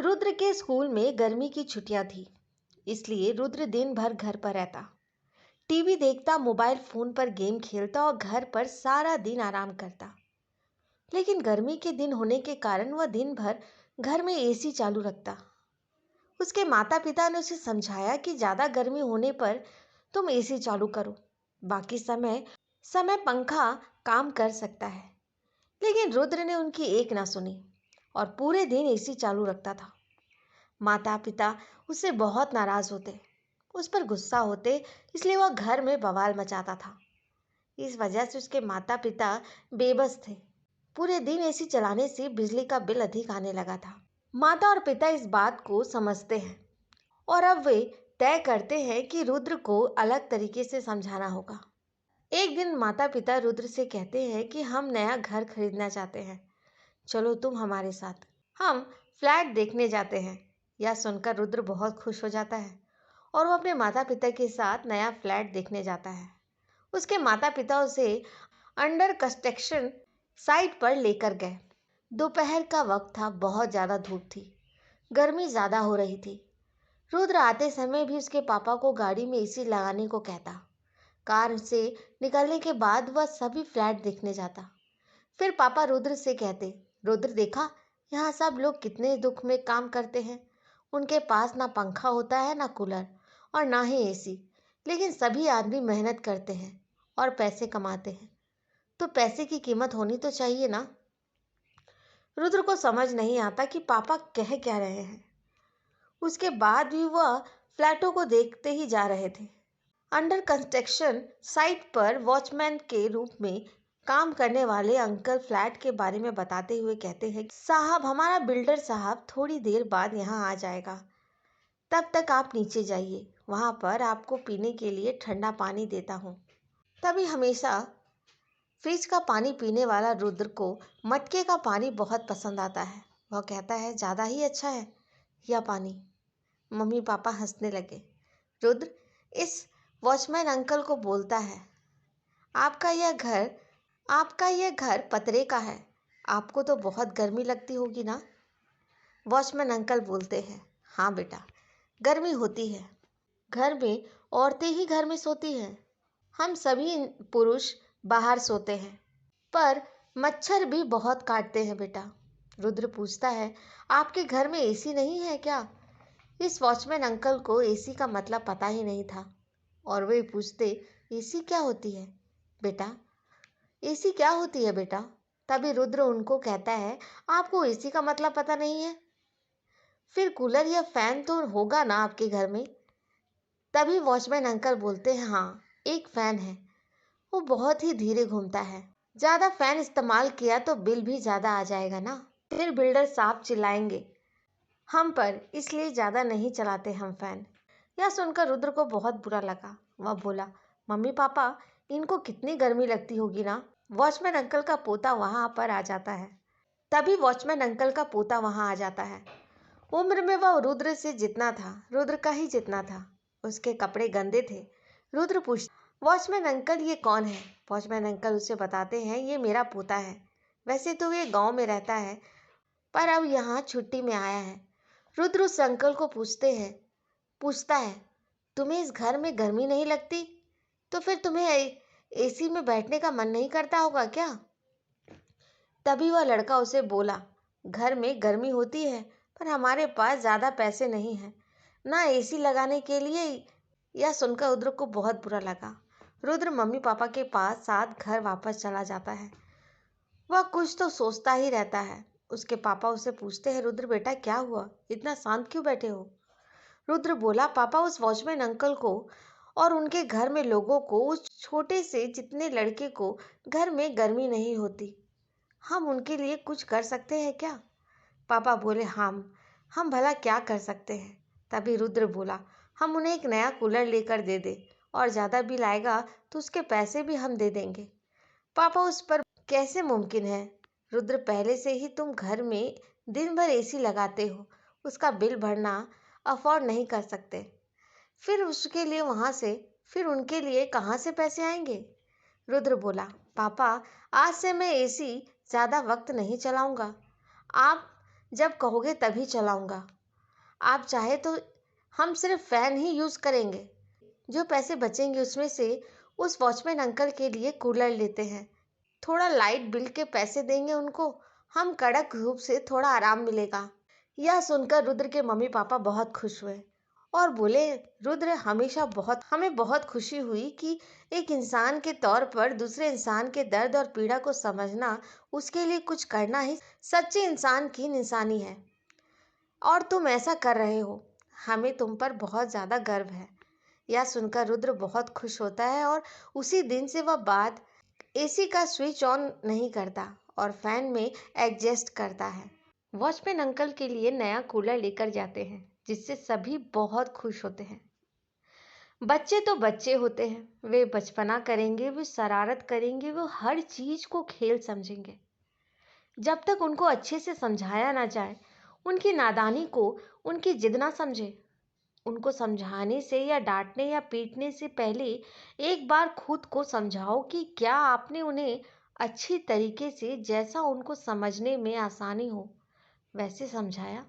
रुद्र के स्कूल में गर्मी की छुट्टियां थी। इसलिए रुद्र दिन भर घर पर रहता, टीवी देखता, मोबाइल फोन पर गेम खेलता और घर पर सारा दिन आराम करता। लेकिन गर्मी के दिन होने के कारण वह दिन भर घर में एसी चालू रखता। उसके माता पिता ने उसे समझाया कि ज्यादा गर्मी होने पर तुम एसी चालू करो, बाकी समय समय पंखा काम कर सकता है। लेकिन रुद्र ने उनकी एक ना सुनी और पूरे दिन एसी चालू रखता था। माता पिता उससे बहुत नाराज होते, उस पर गुस्सा होते, इसलिए वह घर में बवाल मचाता था। इस वजह से उसके माता पिता बेबस थे। पूरे दिन एसी चलाने से बिजली का बिल अधिक आने लगा था। माता और पिता इस बात को समझते हैं और अब वे तय करते हैं कि रुद्र को अलग तरीके से समझाना होगा। एक दिन माता पिता रुद्र से कहते हैं कि हम नया घर खरीदना चाहते हैं, चलो तुम हमारे साथ, हम फ्लैट देखने जाते हैं। यह सुनकर रुद्र बहुत खुश हो जाता है और वो अपने माता पिता के साथ नया फ्लैट देखने जाता है। उसके माता पिता उसे अंडर कंस्ट्रक्शन साइट पर लेकर गए। दोपहर का वक्त था, बहुत ज्यादा धूप थी, गर्मी ज्यादा हो रही थी। रुद्र आते समय भी उसके पापा को गाड़ी में एसी लगाने को कहता। कार से निकलने के बाद वह सभी फ्लैट देखने जाता। फिर पापा रुद्र से कहते, रुद्र देखा, यहाँ सब लोग कितने दुख में काम करते हैं। उनके पास ना पंखा होता है, ना कूलर और ना ही एसी, लेकिन सभी आदमी मेहनत करते हैं और पैसे कमाते हैं, तो पैसे की कीमत होनी तो चाहिए ना। रुद्र को समझ नहीं आता कि पापा कह क्या रहे हैं। उसके बाद भी वह फ्लैटों को देखते ही जा रहे थे। अंडर कंस्ट्रक्शन साइट पर वॉचमैन के रूप में काम करने वाले अंकल फ्लैट के बारे में बताते हुए कहते हैं, साहब, हमारा बिल्डर साहब थोड़ी देर बाद यहाँ आ जाएगा, तब तक आप नीचे जाइए, वहाँ पर आपको पीने के लिए ठंडा पानी देता हूँ। तभी हमेशा फ्रिज का पानी पीने वाला रुद्र को मटके का पानी बहुत पसंद आता है। वह कहता है, ज़्यादा ही अच्छा है यह पानी। मम्मी पापा हंसने लगे। रुद्र इस वॉचमैन अंकल को बोलता है, आपका यह घर पतरे का है, आपको तो बहुत गर्मी लगती होगी ना। वॉचमैन अंकल बोलते हैं, हाँ बेटा, गर्मी होती है, घर में औरतें ही घर में सोती हैं, हम सभी पुरुष बाहर सोते हैं, पर मच्छर भी बहुत काटते हैं बेटा। रुद्र पूछता है, आपके घर में एसी नहीं है क्या? इस वॉचमैन अंकल को एसी का मतलब पता ही नहीं था और वे पूछते, एसी क्या होती है बेटा? एसी क्या होती है बेटा? तभी रुद्र उनको कहता है, आपको एसी का मतलब पता नहीं है? फिर कूलर या फैन तो होगा ना आपके घर में। तभी वॉचमैन अंकल बोलते हैं, हाँ, एक फैन है, वो बहुत ही धीरे घूमता है, ज्यादा फैन इस्तेमाल किया तो बिल भी ज्यादा आ जाएगा ना। फिर बिल्डर साहब चिल्लाएंगे हम पर, इसलिए ज्यादा नहीं चलाते हम फैन। यह सुनकर रुद्र को बहुत बुरा लगा। वह बोला, मम्मी पापा, इनको कितनी गर्मी लगती होगी ना। वॉचमैन अंकल का पोता वहां पर आ जाता है। तभी वॉचमैन अंकल का पोता वहां आ जाता है। उम्र में वह रुद्र से जितना था, रुद्र का ही जितना था। उसके कपड़े गंदे थे। रुद्र पूछता, वॉचमैन अंकल ये कौन है? वॉचमैन अंकल उसे बताते हैं, ये मेरा पोता है, वैसे तो ये गांव में रहता है, पर अब यहाँ छुट्टी में आया है। रुद्र उस अंकल को पूछता है, तुम्हें इस घर में गर्मी नहीं लगती? तो फिर तुम्हें एसी में बैठने का मन नहीं करता होगा क्या? तभी वह लड़का उसे बोला, घर में गर्मी होती है, पर हमारे पास ज्यादा पैसे नहीं है ना एसी लगाने के लिए। यह सुनकर रुद्र को बहुत बुरा लगा। रुद्र मम्मी पापा के पास साथ घर वापस चला जाता है। वह कुछ तो सोचता ही रहता है। उसके पापा उससे पूछते हैं, रुद्र बेटा क्या हुआ, इतना शांत क्यों बैठे हो? रुद्र बोला, पापा, उस वॉचमैन अंकल को और उनके घर में लोगों को, उस छोटे से जितने लड़के को घर में गर्मी नहीं होती, हम उनके लिए कुछ कर सकते हैं क्या? पापा बोले, हम भला क्या कर सकते हैं? तभी रुद्र बोला, हम उन्हें एक नया कूलर लेकर दे दे और ज़्यादा बिल आएगा तो उसके पैसे भी हम दे देंगे। पापा, उस पर कैसे मुमकिन है? रुद्र, पहले से ही तुम घर में दिन भर एसी लगाते हो, उसका बिल भरना अफोर्ड नहीं कर सकते, फिर उनके लिए कहाँ से पैसे आएंगे? रुद्र बोला, पापा, आज से मैं एसी ज़्यादा वक्त नहीं चलाऊंगा, आप जब कहोगे तभी चलाऊंगा। आप चाहे तो हम सिर्फ फैन ही यूज करेंगे। जो पैसे बचेंगे उसमें से उस वॉचमैन अंकल के लिए कूलर लेते हैं। थोड़ा लाइट बिल के पैसे देंगे उनको। हम कड़क धूप से थोड़ा आराम मिलेगा। यह सुनकर रुद्र के मम्मी पापा बहुत खुश हुए और बोले, रुद्र, हमेशा बहुत हमें बहुत खुशी हुई कि एक इंसान के तौर पर दूसरे इंसान के दर्द और पीड़ा को समझना, उसके लिए कुछ करना ही सच्चे इंसान की निशानी है। और तुम ऐसा कर रहे हो, हमें तुम पर बहुत ज्यादा गर्व है। यह सुनकर रुद्र बहुत खुश होता है और उसी दिन से वह बाद एसी का स्विच ऑन नहीं करता और फैन में एडजस्ट करता है। वॉचमैन अंकल के लिए नया कूलर लेकर जाते हैं, जिससे सभी बहुत खुश होते हैं। बच्चे तो बच्चे होते हैं, वे बचपना करेंगे, वे शरारत करेंगे, वो हर चीज को खेल समझेंगे। जब तक उनको अच्छे से समझाया ना जाए, उनकी नादानी को उनकी जिद ना समझे। उनको समझाने से या डांटने या पीटने से पहले एक बार खुद को समझाओ कि क्या आपने उन्हें अच्छी तरीके से, जैसा उनको समझने में आसानी हो, वैसे समझाया।